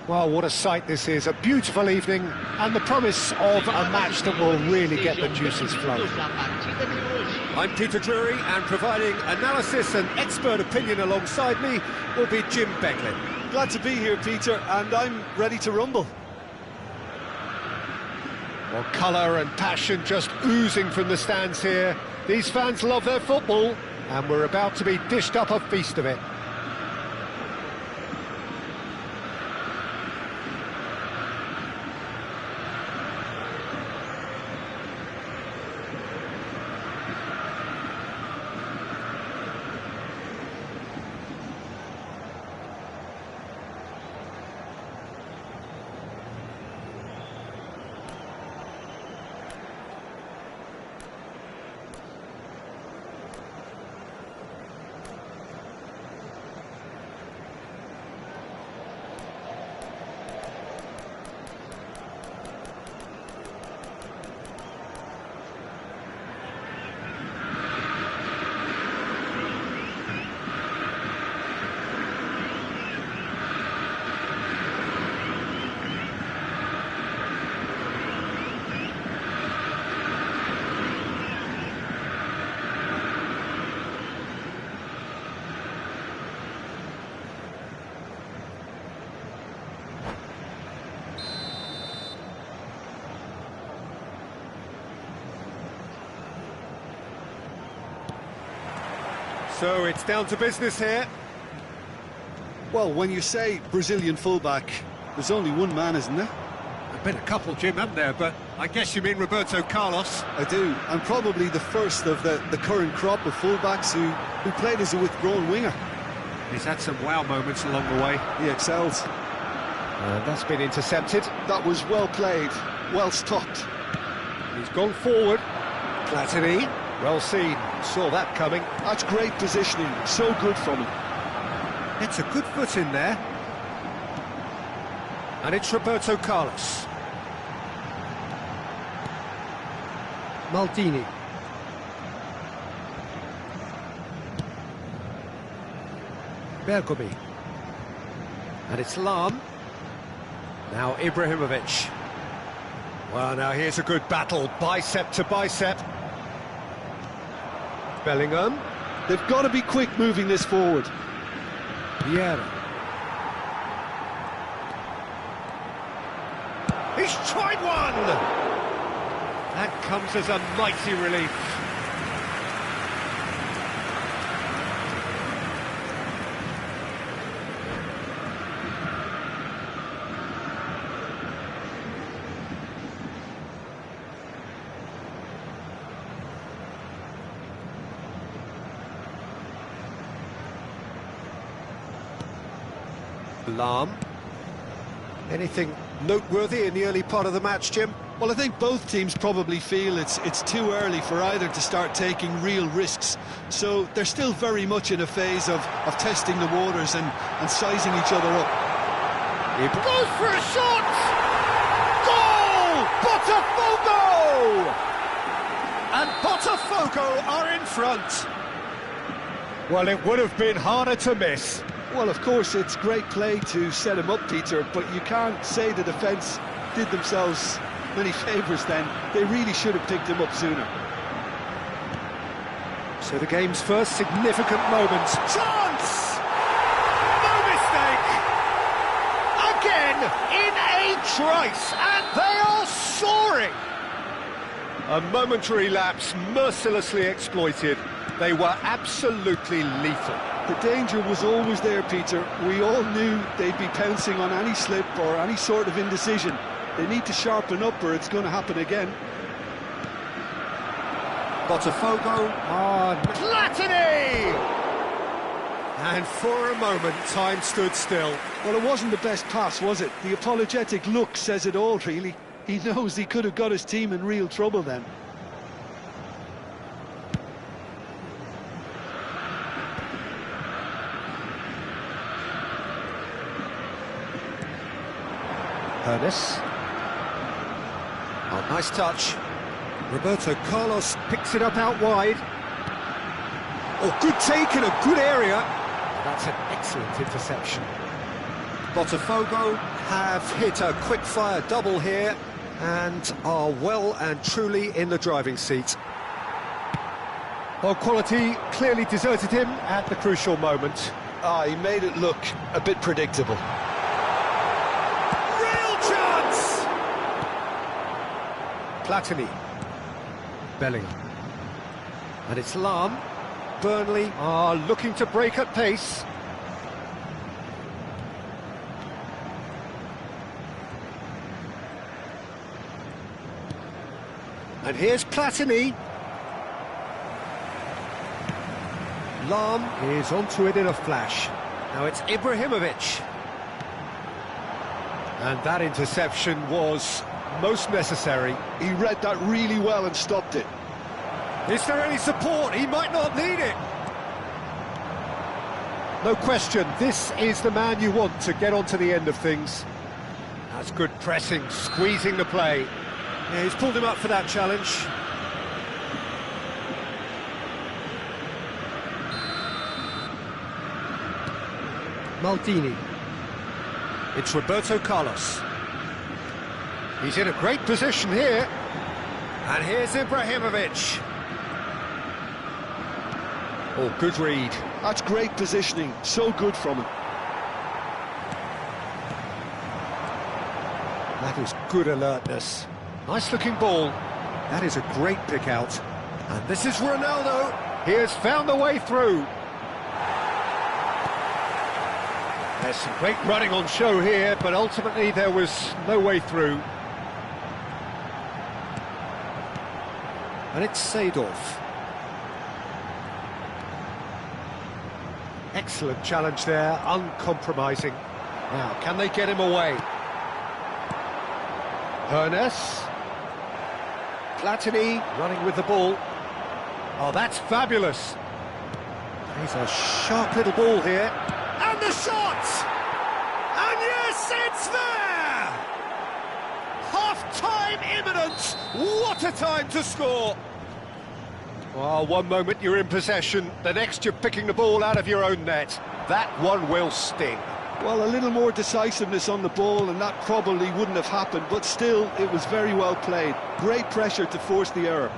Well, what a sight this is, a beautiful evening, and the promise of a match that will really get the juices flowing. I'm Peter Drury, and providing analysis and expert opinion alongside me will be Jim Becklin. Glad to be here, Peter, and I'm ready to rumble. Well, colour and passion just oozing from the stands here. These fans love their football, and we're about to be dished up a feast of it. So it's down to business here. Well, when you say Brazilian fullback, there's only one man, isn't there? There've been a couple, Jim, haven't there? But I guess you mean Roberto Carlos. I do, and probably the first of the current crop of fullbacks who played as a withdrawn winger. He's had some wow moments along the way. He excels. That's been intercepted. That was well played, well stopped. He's gone forward. Platini, well seen, saw that coming. That's great positioning, so good from him. It's a good foot in there. And it's Roberto Carlos. Maldini. Bergomi. And it's Lam. Now Ibrahimovic. Well, now here's a good battle, bicep to bicep. Bellingham. They've got to be quick moving this forward. Vieira. He's tried one! That comes as a mighty relief. Lam. Anything noteworthy in the early part of the match, Jim? Well, I think both teams probably feel it's too early for either to start taking real risks. So they're still very much in a phase of testing the waters and sizing each other up. He goes for a shot! Goal! Botafogo! And Botafogo are in front. Well, it would have been harder to miss. Well, of course, it's great play to set him up, Peter, but you can't say the defence did themselves many favours then. They really should have picked him up sooner. So the game's first significant moment. Chance! No mistake! Again, in a trice, and they are soaring! A momentary lapse mercilessly exploited. They were absolutely lethal. The danger was always there, Peter. We all knew they'd be pouncing on any slip or any sort of indecision. They need to sharpen up or it's going to happen again. Botafogo on Platini! And for a moment, time stood still. Well, it wasn't the best pass, was it? The apologetic look says it all, really. He knows he could have got his team in real trouble then. Ernest. Oh, nice touch. Roberto Carlos picks it up out wide. Oh, good take in a good area. That's an excellent interception. Botafogo have hit a quick-fire double here and are well and truly in the driving seat. Well, quality clearly deserted him at the crucial moment. He made it look a bit predictable. Real chance! Platini. Bellingham. And it's Lahm. Burnley are looking to break at pace. And here's Platini. Lahm is onto it in a flash. Now it's Ibrahimovic. And that interception was most necessary. He read that really well and stopped it. Is there any support? He might not need it. No question, this is the man you want to get onto the end of things. That's good pressing, squeezing the play. Yeah, he's pulled him up for that challenge. Maldini. It's Roberto Carlos. He's in a great position here. And here's Ibrahimovic. Oh, good read. That's great positioning, so good from him. That is good alertness. Nice looking ball. That is a great pick out. And this is Ronaldo. He has found the way through. There's some great running on show here, but ultimately there was no way through. And it's Seedorf. Excellent challenge there, uncompromising. Now, can they get him away? Hernes. Platini running with the ball. Oh, that's fabulous. He's a sharp little ball here. And the shot! And yes, it's there! Half-time imminent! What a time to score! Well, one moment you're in possession, the next you're picking the ball out of your own net. That one will sting. Well, a little more decisiveness on the ball and that probably wouldn't have happened, but still, it was very well played. Great pressure to force the error.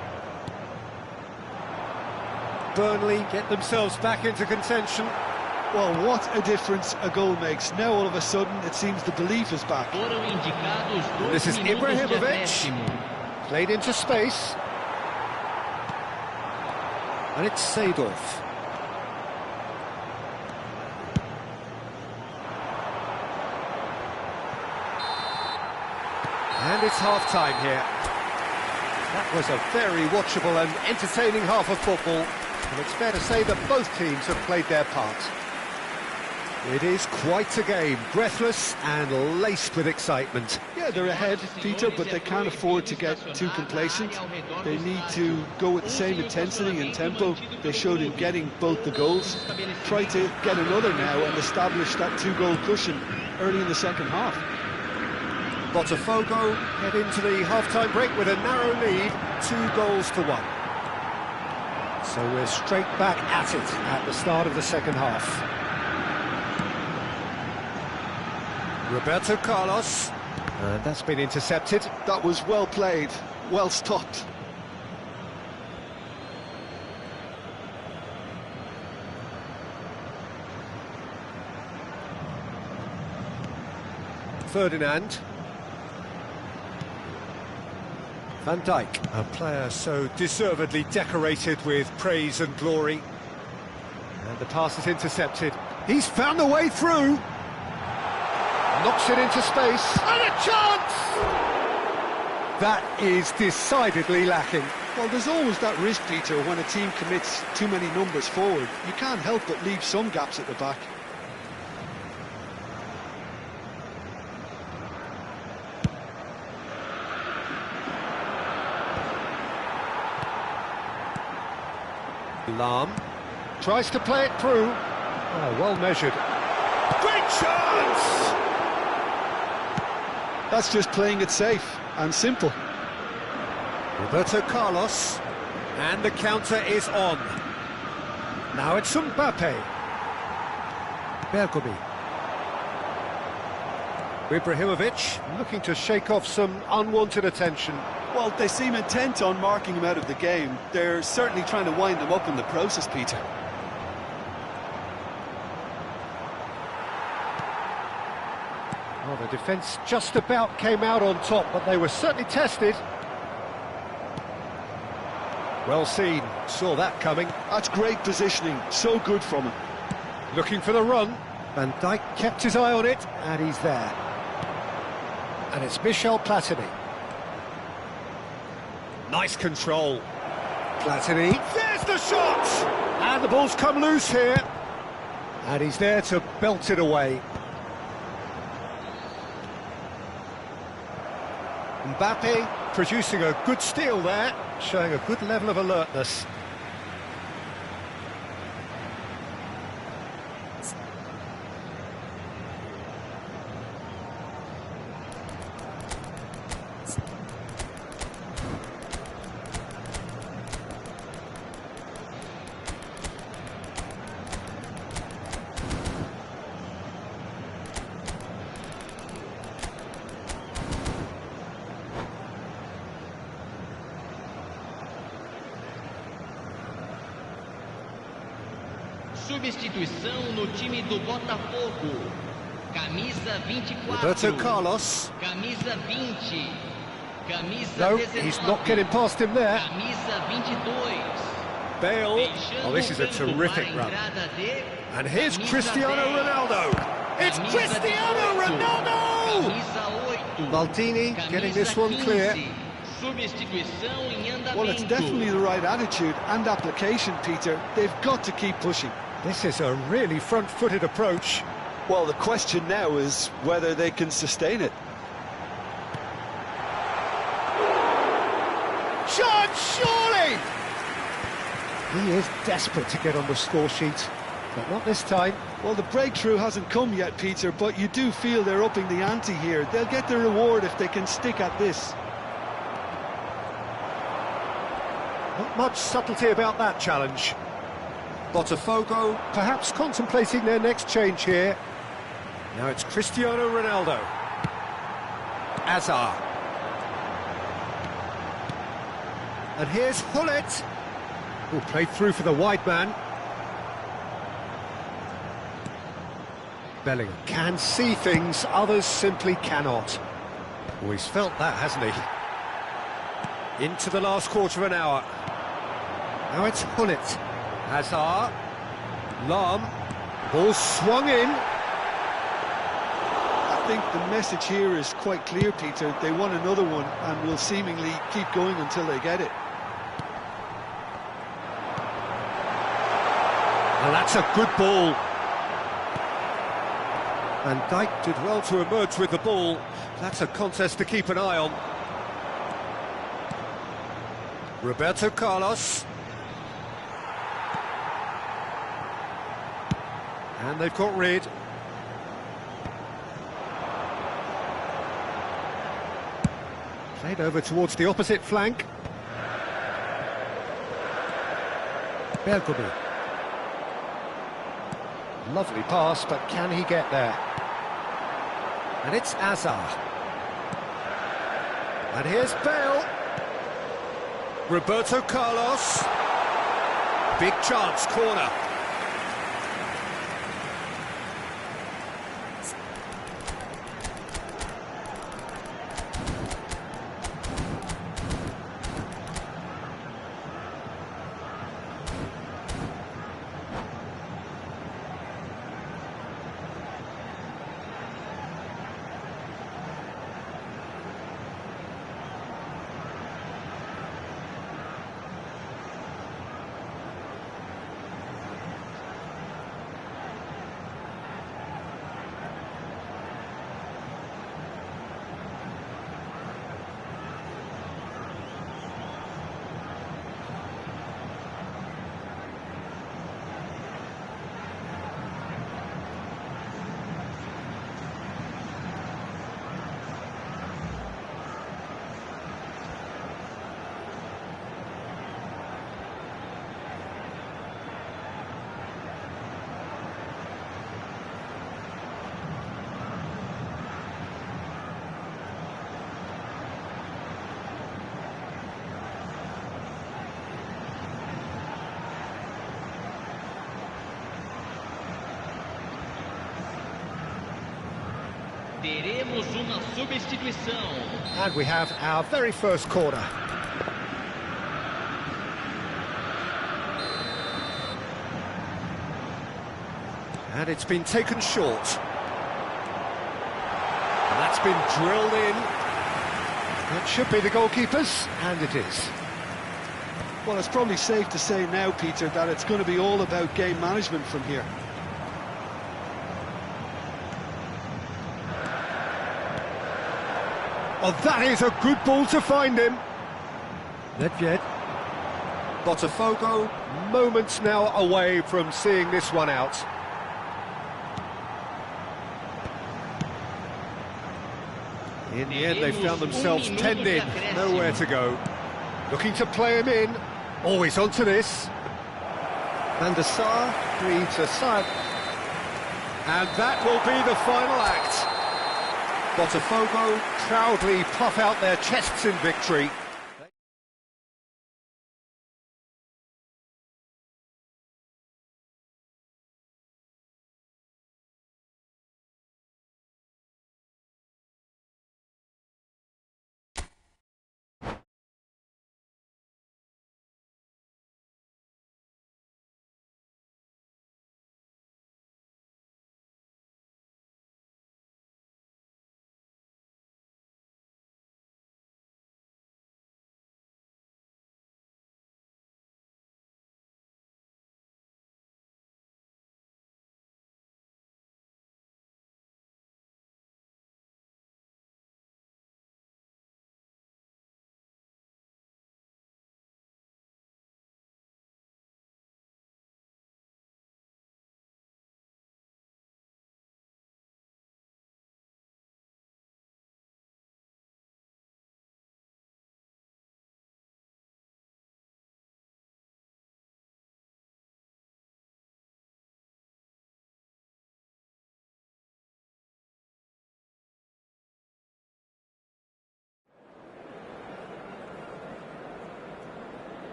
Burnley get themselves back into contention. Well, what a difference a goal makes. Now, all of a sudden, it seems the belief is back. This is Ibrahimovic. Played into space. And it's Seedorf. And it's half-time here. That was a very watchable and entertaining half of football. And it's fair to say that both teams have played their part. It is quite a game, breathless and laced with excitement. Yeah, they're ahead, Peter, but they can't afford to get too complacent. They need to go with the same intensity and tempo they showed in getting both the goals. Try to get another now and establish that two-goal cushion early in the second half. Botafogo head into the half-time break with a narrow lead, 2-1. So we're straight back at it at the start of the second half. Roberto Carlos, and that's been intercepted. That was well played, well stopped. Ferdinand. Van Dijk, a player so deservedly decorated with praise and glory. And the pass is intercepted. He's found the way through. Knocks it into space. And a chance! That is decidedly lacking. Well, there's always that risk, Peter, when a team commits too many numbers forward. You can't help but leave some gaps at the back. Lahm tries to play it through. Oh, well measured. Great chance! That's just playing it safe and simple. Roberto Carlos, and the counter is on. Now it's Mbappe. Bergomi. Ibrahimovic looking to shake off some unwanted attention. Well, they seem intent on marking him out of the game. They're certainly trying to wind him up in the process, Peter. Well, the defence just about came out on top, but they were certainly tested. Well seen, saw that coming. That's great positioning, so good from him. Looking for the run, Van Dijk kept his eye on it, and he's there. And it's Michel Platini. Nice control. Platini, there's the shot! And the ball's come loose here. And he's there to belt it away. Mbappe producing a good steal there, showing a good level of alertness. Substituição no time do Botafogo. Camisa 24. Roberto Carlos. Camisa 20. Camisa No, 19. he's not getting past him there. Camisa 22. Bale. Oh, this is a terrific run. And here's Cristiano Ronaldo. It's Cristiano Ronaldo! Maldini getting this one clear. Well, it's definitely the right attitude and application, Peter. They've got to keep pushing. This is a really front-footed approach. Well, the question now is whether they can sustain it. Shot, surely! He is desperate to get on the score sheet, but not this time. Well, the breakthrough hasn't come yet, Peter, but you do feel they're upping the ante here. They'll get their reward if they can stick at this. Not much subtlety about that challenge. Botafogo perhaps contemplating their next change here. Now it's Cristiano Ronaldo. Hazard. And here's Hullet. Who played through for the wide man. Bellingham can see things others simply cannot. Oh, he's felt that, hasn't he? Into the last quarter of an hour. Now it's Hullet. Hazard. Lahm. Ball swung in. I think the message here is quite clear, Peter. They want another one and will seemingly keep going until they get it. Well, that's a good ball. And Dijk did well to emerge with the ball. That's a contest to keep an eye on. Roberto Carlos. And they've got rid. Played over towards the opposite flank. Bergkamp. Lovely pass, but can he get there? And it's Hazard. And here's Bale. Roberto Carlos. Big chance, corner. Teremos uma substituição. And we have our very first corner. And it's been taken short. And that's been drilled in. That should be the goalkeeper's, and it is. Well, it's probably safe to say now, Peter, that it's going to be all about game management from here. Oh, that is a good ball to find him. Nedved. Botafogo, moments now away from seeing this one out. In the end, they found themselves penned in, nowhere to go. Looking to play him in. Always onto this. Van der Sar, 3-5. And that will be the final act. Botafogo proudly puff out their chests in victory.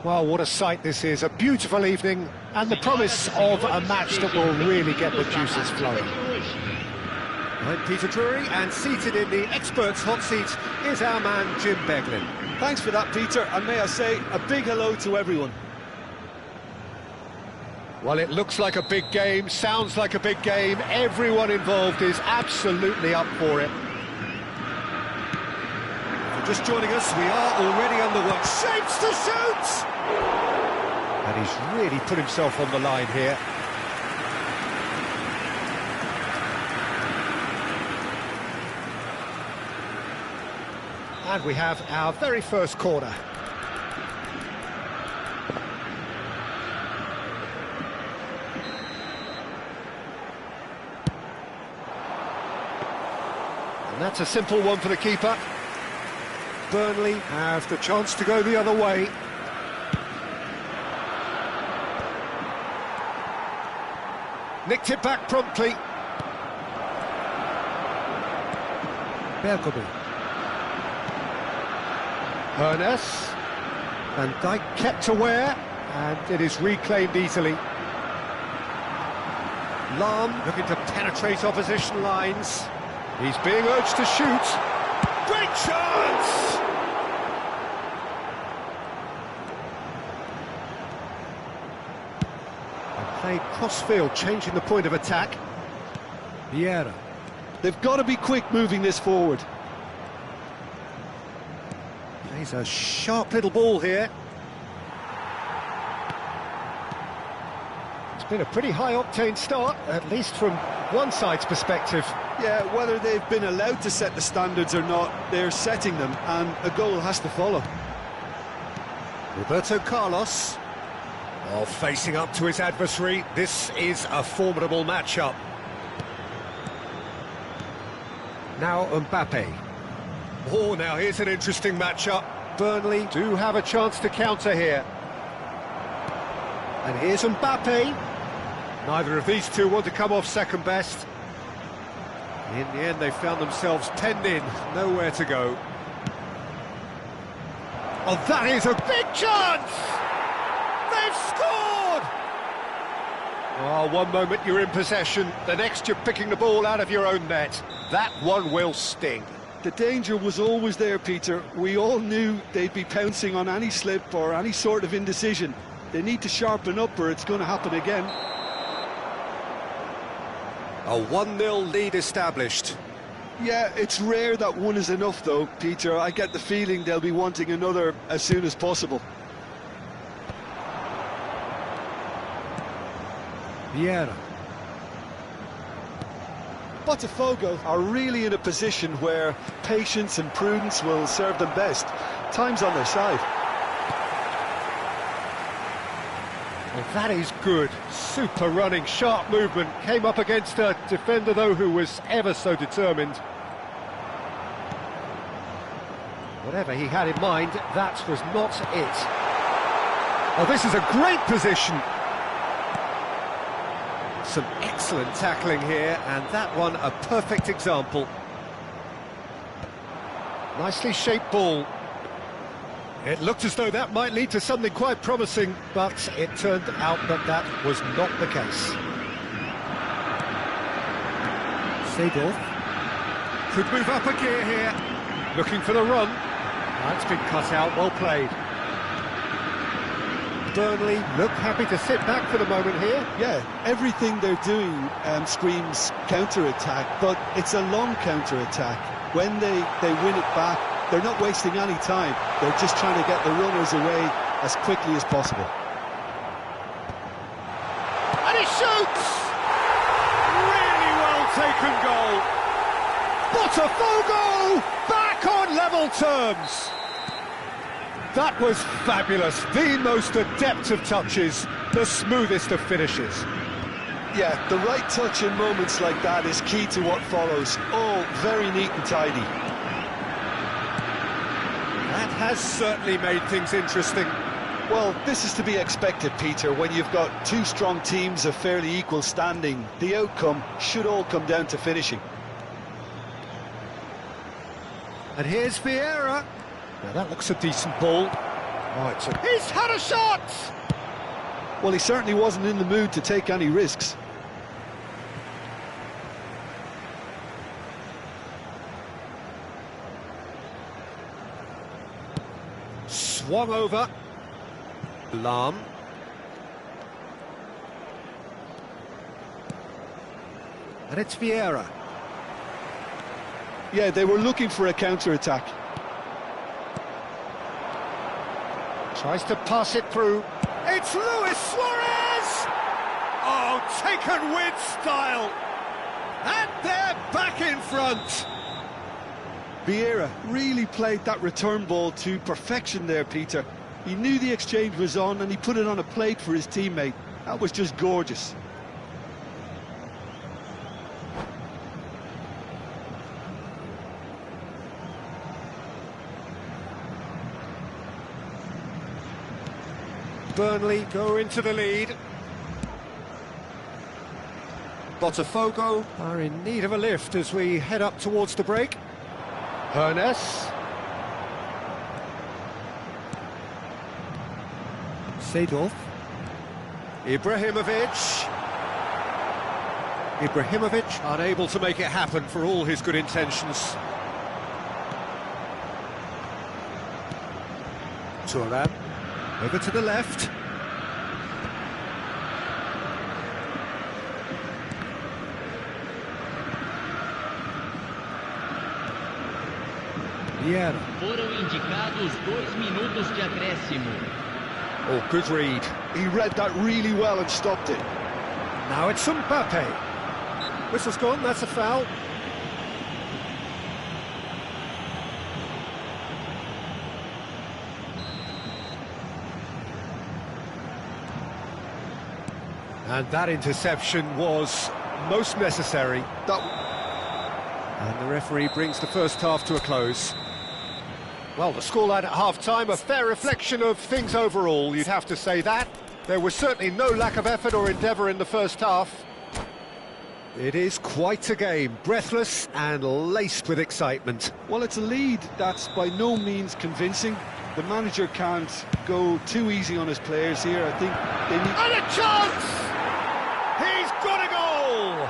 Well, what a sight this is, a beautiful evening, and the promise of a match that will really get the juices flowing. I'm Peter Drury, and seated in the experts' hot seat is our man Jim Beglin. Thanks for that, Peter, and may I say a big hello to everyone. Well, it looks like a big game, sounds like a big game, everyone involved is absolutely up for it. Just joining us, we are already underway. Shapes to shoot! And he's really put himself on the line here. And we have our very first corner. And that's a simple one for the keeper. Burnley have the chance to go the other way. Nicked it back promptly. Bergomi. Ernest. Van Dijk kept aware, and it is reclaimed easily. Lahm looking to penetrate opposition lines. He's being urged to shoot. Great chance! And played cross-field, changing the point of attack. Vieira. They've got to be quick moving this forward. Plays a sharp little ball here. It's been a pretty high-octane start, at least from one side's perspective. Yeah, whether they've been allowed to set the standards or not, they're setting them, and a goal has to follow. Roberto Carlos, facing up to his adversary. This is a formidable matchup. Now Mbappe. Oh, now here's an interesting matchup. Burnley do have a chance to counter here. And here's Mbappe. Neither of these two want to come off second best. In the end, they found themselves penned in, nowhere to go. Oh, that is a big chance! They've scored! Oh, one moment you're in possession, the next you're picking the ball out of your own net. That one will sting. The danger was always there, Peter. We all knew they'd be pouncing on any slip or any sort of indecision. They need to sharpen up or it's going to happen again. A 1-0 lead established. Yeah, it's rare that one is enough though, Peter. I get the feeling they'll be wanting another as soon as possible. Vieira. Botafogo are really in a position where patience and prudence will serve them best. Time's on their side. Well, that is good. Super running, sharp movement. Came up against a defender, though, who was ever so determined. Whatever he had in mind, that was not it. Oh, this is a great position. Some excellent tackling here, and that one a perfect example. Nicely shaped ball. It looked as though that might lead to something quite promising, but it turned out that that was not the case. Seedorf could move up a gear here, looking for the run. That's been cut out, well played. Burnley look happy to sit back for the moment here. Yeah, everything they're doing screams counter-attack, but it's a long counter-attack. When they win it back, they're not wasting any time. They're just trying to get the runners away as quickly as possible. And he shoots! Really well taken goal. Botafogo back on level terms. That was fabulous. The most adept of touches, the smoothest of finishes. Yeah, the right touch in moments like that is key to what follows. Oh, very neat and tidy. That has certainly made things interesting. Well, this is to be expected, Peter. When you've got two strong teams of fairly equal standing, the outcome should all come down to finishing. And here's Vieira. Now that looks a decent ball. Oh, he's had a shot! Well, he certainly wasn't in the mood to take any risks. Swung over. Lahm. And it's Vieira. Yeah, they were looking for a counter-attack. Tries to pass it through. It's Luis Suarez! Oh, taken with style. And they're back in front. Vieira really played that return ball to perfection there, Peter. He knew the exchange was on and he put it on a plate for his teammate. That was just gorgeous. Burnley go into the lead. Botafogo are in need of a lift as we head up towards the break. Hernes. Seedorf. Ibrahimovic unable to make it happen for all his good intentions. Thuram over to the left. Yeah. Foram indicados 2 minutos de acréscimo. Oh, good read. He read that really well and stopped it. Now it's Mbappe. Whistle's gone, that's a foul. And that interception was most necessary. And the referee brings the first half to a close. Well, the scoreline at half-time, a fair reflection of things overall, you'd have to say that. There was certainly no lack of effort or endeavour in the first half. It is quite a game, breathless and laced with excitement. Well, it's a lead that's by no means convincing. The manager can't go too easy on his players here. I think they need... And a chance! He's got a goal!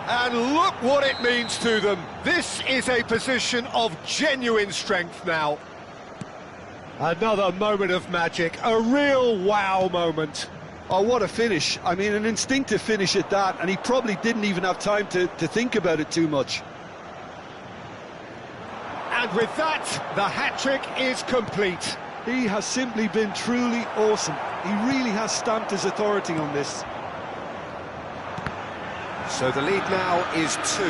And look what it means to them. This is a position of genuine strength now. Another moment of magic, a real wow moment. Oh, what a finish. I mean, an instinctive finish at that, and he probably didn't even have time to think about it too much. And with that, the hat-trick is complete. He has simply been truly awesome. He really has stamped his authority on this. So the lead now is 2.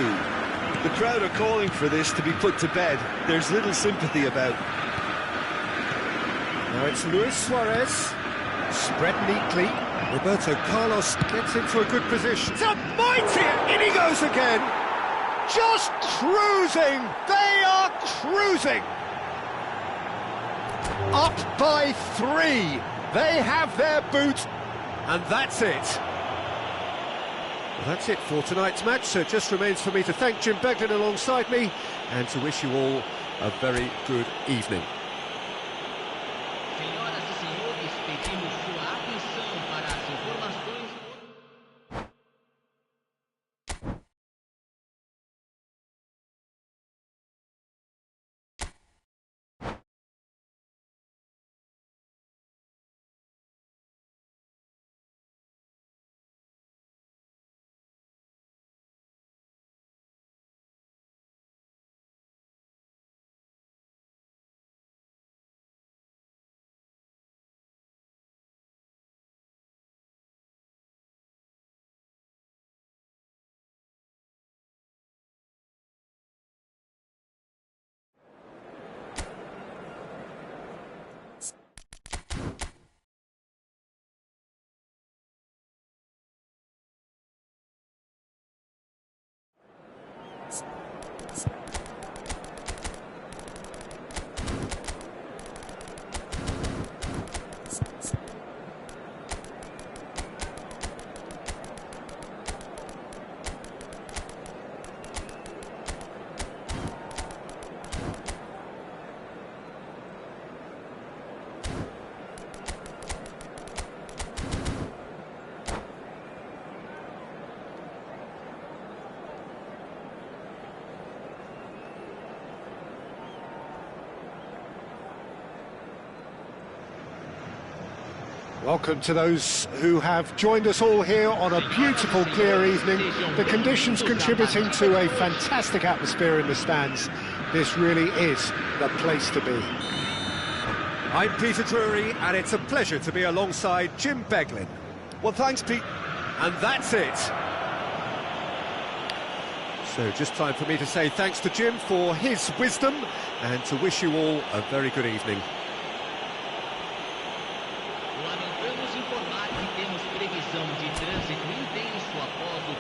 The crowd are calling for this to be put to bed. There's little sympathy about. Now it's Luis Suarez, spread neatly. Roberto Carlos gets into a good position. It's a mighty, in he goes again. Just cruising, they are cruising. Up by 3, they have their boot, and that's it. Well, that's it for tonight's match, so it just remains for me to thank Jim Beglin alongside me and to wish you all a very good evening. Senhoras e senhores, pedimos sua atenção para as informações. Welcome to those who have joined us all here on a beautiful, clear evening. The conditions contributing to a fantastic atmosphere in the stands. This really is the place to be. I'm Peter Drury, and it's a pleasure to be alongside Jim Beglin. Well, thanks, Pete. And that's it. So just time for me to say thanks to Jim for his wisdom and to wish you all a very good evening. Lamentamos informar que temos previsão de trânsito intenso após o